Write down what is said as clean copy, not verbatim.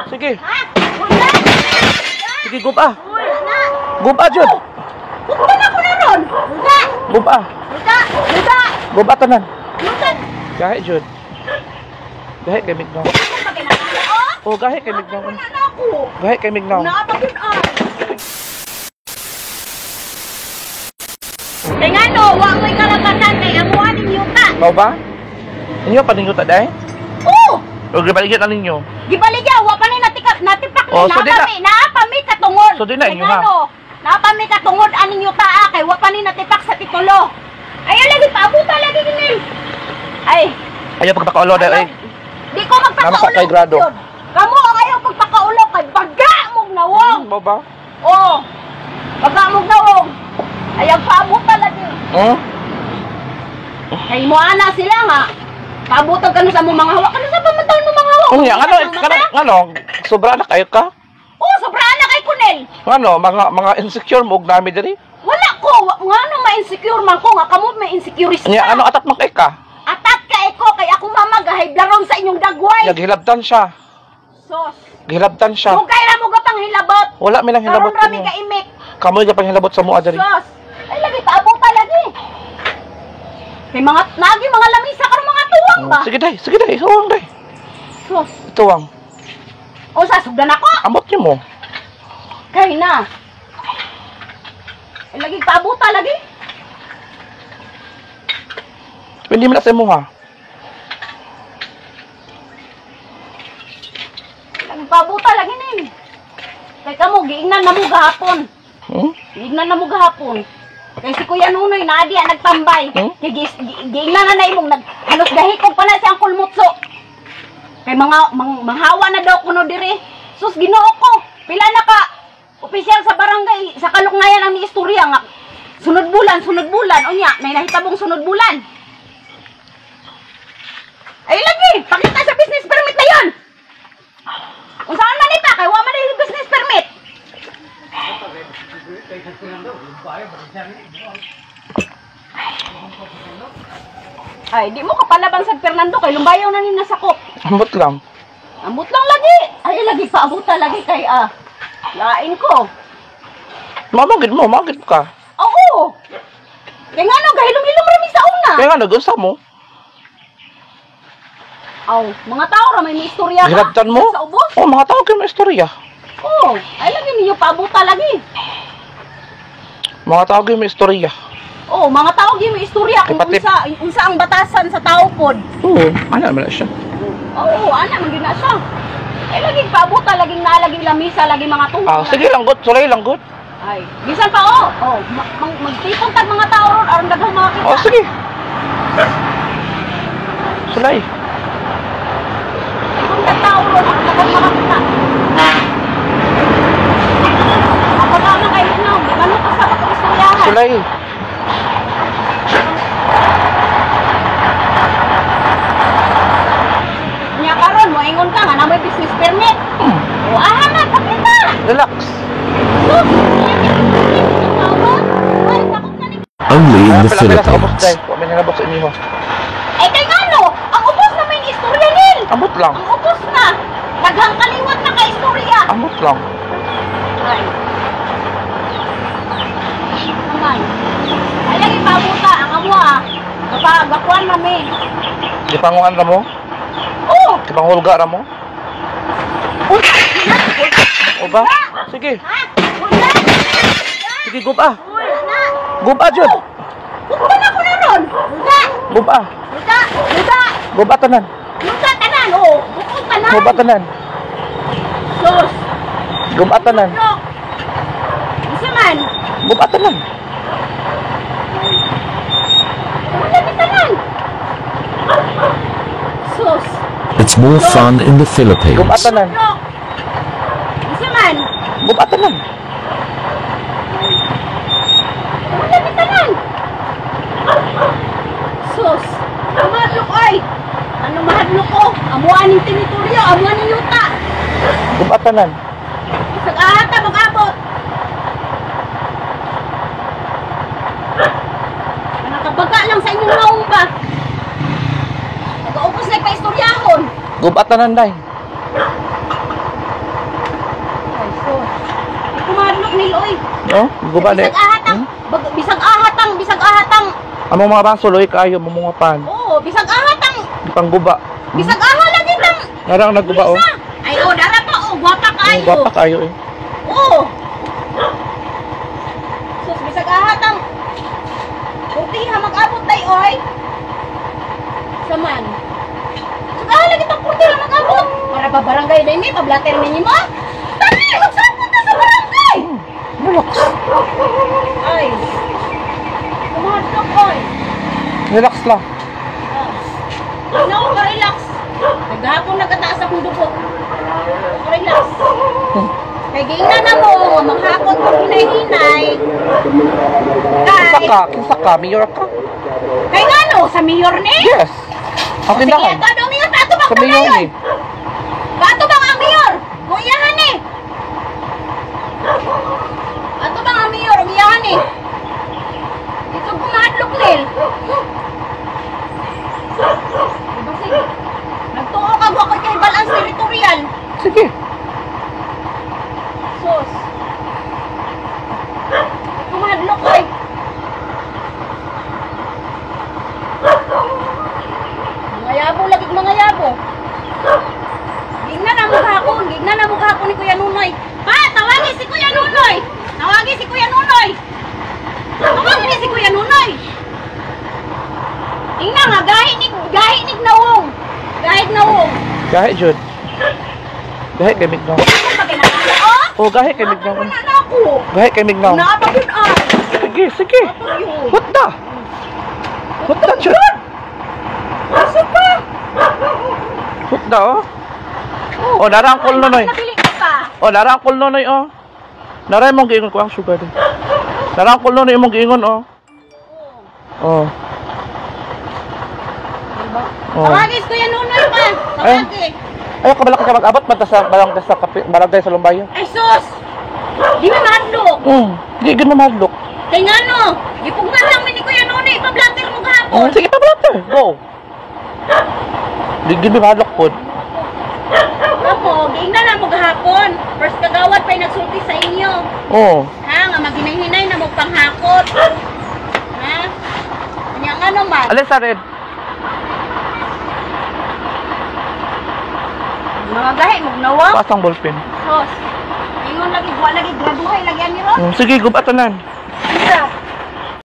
Sige. Ha? Wala. Sige, guba. Wala. Guba, Jud. Guba na ko na ron. Wala. Guba. Wala. Wala. Guba tanan. Wala. Gahe, Jud. Gahe kay Mignaw. Oh, gahe kay Mignaw. Gahe kay Mignaw. Napagod ah. Tingano, wa mo'y karapatan kay amuan ninyo ta. Mau ba? Inyo pa ninyo ta, day? Oo. O, gibaligyan na ninyo. Gibaligya, wa pa ni natipak ni Oh, so di na- napami katungod. So di na inyo, Tingano, napami katungod ani ninyo ta kay wa pa ni natipak sa titulo. Ayaw lagi paabuta lagi gini. Ay, Ayaw pagpakaulo, day. di ko magpakaulo. Nama sa kay grado. yun. Kamu ang ayaw pagpakaulo kay baga mong nawong. Mau ba? Oo. Baga mong nawong. Ayaw paabuta lagi. Hmm? Kay mo ana sila nga. Paabutan ka na sa mong mga hawak. Ano sa pamantaon mo mga hawak? Unya, ano, sobra na kayo ka? Oo, sobraan na kay Kunel. Ano, mga insecure mo, nami diri? Wala ko. Nga ano ma-insecure man ko. Nga kamo may insecurist Unya, ano, atat man kay ka? Atat ka eko. Kay ako mamagahay darong sa inyong dagway. Naghilabtan siya. Sos. Gihilabtan siya. Kung kaya mo gatang hilabot. Wala minang hilabot Karon rami niyo. ka imik. Kamoy ka pang hilabot sa mua diri. Sos. Ay lagi paabuta lagi. Kay mga lagi mga lamisa karon mga tuwang ba? Sige day, huwag day. Sos. Tuwang. O sa sugdan ako. Amot niyo mo. Kay na. Ay lagi paabuta lagi. Hindi mo na sa muha. Lagi paabuta lagi nin. Kay kamo giingnan na mo gahapon. Hmm? Giingnan na mo gahapon. Kay si Kuya Nunoy na adi nagtambay. Hmm? Kay giingnan na imong halos dahikog pa na siyang kulmutso. Kay manghawa na daw kuno diri. Sus Ginoo ko. Pila na ka opisyal sa barangay sa kaluknayan ang istorya nga. Sunod bulan unya, may nahitabong sunod bulan. Ay lagi, pakita sa business permit na 'yon. Kung saan man ita, kay wa man yung business permit. Ay, di mo kapalaban sa Fernando kay lumbayaw na ni nasakop. Amot lang. Ambot lang lagi. Ay, lagi paabuta lagi kay lain ko. Mamagid ka. Oo. Kaya nga no, gahilom-hilom rami sa una. Kaya nga, nag-usa mo. Aw, mga tao ra may istorya ka. Hilabtan mo? Sa ubos. Oh, mga tao kayo may istorya. Oo. Ay, lagi niyo paabuta lagi. Mga tao kayo may istorya. Oo, mga tao gyud may istorya kung Kapatid. unsa ang batasan sa tao pod. Oo, ano naman na siya. Oo, ana man gyud na siya. Ay, lagi paabuta laging nalaging lamisa, lagi mga tuwa. Sige lang, good. Sulay lang, good. Ay, bisan pa magtipon tag mga tao ron aron daghang mga kita. Oh, sige. Sulay. Tipon tag tao ron aron daghang mga kita. Ako tama kay Linaw, di ba no kasama ko istoryahan? Sulay. Nya karon mo ingon ka nga na may business permit. O aha na, pakita. Relax. Only in the Philippines. Huwag may nilabot sa inyo. Eh kay ngano, ang ubos na may istorya nil. Amot lang. Ang ubos na. Daghang kaliwat na ka istorya. Amot lang. Ay. Naman. Ay lagi pabuta ang amo Kapagakuan mami. Di panguhan na mo? Oo. Di panghulga na mo? O ba? Sige. Ha? Wala. Sige, guba. Wala. Guba, Jud. Wala na ko na ron. Wala. Guba. Wala. Wala. Guba tanan. Wala tanan. Oo. Bukod tanan. Guba tanan. Sus. Guba tanan. Look. Isa man. Guba tanan. Wala ni tanan. Sus. It's more fun in the Philippines. Guba tanan. Look. Isa man. Guba tanan. Wala ni tanan. Sus. Ano mahadlok ay? Ano mahadlok ko? Amuan ng teritoryo. Amuan ng yuta. Guba tanan. Isang ahata mag-abot. Nakabaga lang sa inyong maong ba? Nag-aupos na ipa-istoryahon. Guba tanan, day. Oh, guba de. Bisag ahatang, bisag ahatang. Amo mga baso loy kaayo mo mga pan. Oo, bisag ahatang, Pangguba. bisag aha lagi tang. Narang nagguba oh. Ay, oh, dara pa, oh, gwapa Ang kayo. gwapa kaayo eh. Oo. Sus, bisag ahatang. Kurtiha mag-abot tayo, oy. Saman. Bisag aha lagi tang kurtiha mag-abot. Para pa barangay na ini, pablater ninyo mo. Tani, magsabot na sa barangay. Relax. Ay. Kumadlok, oy. Relax lang. Ano, ka-relax. Naghapon nagkataas akong dugo. Relax. Kaya gina na mo, maghapon mo hinay-hinay. Kinsa ka, mayor ka? Kaya nga no, sa mayor ni? Yes. Ang Sige, tindahan. ito daw mayor, bato bang Sa mayor kamayon? ni. Bato bang ang mayor? Umiyahan ni. Bato bang ang mayor? Umiyahan ni. Ito kumadlok nil. Diba sige? Nagtuo ka mo ako kay balance territorial. Sige. Sus. Kumadlok ko eh. Mga yabo, lagig mga yabo. Gignan na mo kahapon ni Kuya Nunoy. Pa, tawagin si Kuya Nunoy. Tawagin si Kuya Nunoy. Tawagin si Kuya Nunoy. Tingnan nga, gahinig nawong. Gahig nawong. Gahe jud. Gahe kay mignaw. Oh, gahe kay mignaw. Gahe kay mignaw. Napagod ah. Sige, sige. What the? What the jud? Asa pa? What the oh? Oh, narangkol nonoy. Nabili ka pa. Oh, narangkol nonoy oh. Naray mong giingon ko ang sugar din. Narangkol nonoy mong giingon oh. Oh. Oh. Tawagin ko yan Nunoy pa. Tawagin. Ayaw ka balak ka mag-abot man ta sa barangay sa Lumbayo. Ay sus! Di ba mahadlok? Di gid mo madlok. Kaya nga no, ipugnan lang ni Kuya Nunoy, pa-blatter mo kahapon. Sige pa brother. Go. Di gid mo madlok pod. Ako, giingnan na mo kahapon. First kagawad pa'y nagsulti sa inyo. Oh. Ha, nga maghinay-hinay na mo panghakot. Ha? Kanya nga naman. Alis sa red. Mga gahe, magnawa. Pasang ballpen. Sos. Ingon lagi, buwan lagi, graduhay lagi ani ro. Sige, gubatonan.